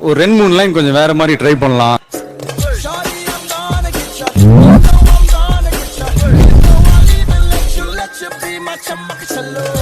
ஒரு 2-3 லைன் கொஞ்சம் வேற மாதிரி ட்ரை பண்ணலாம். Hello.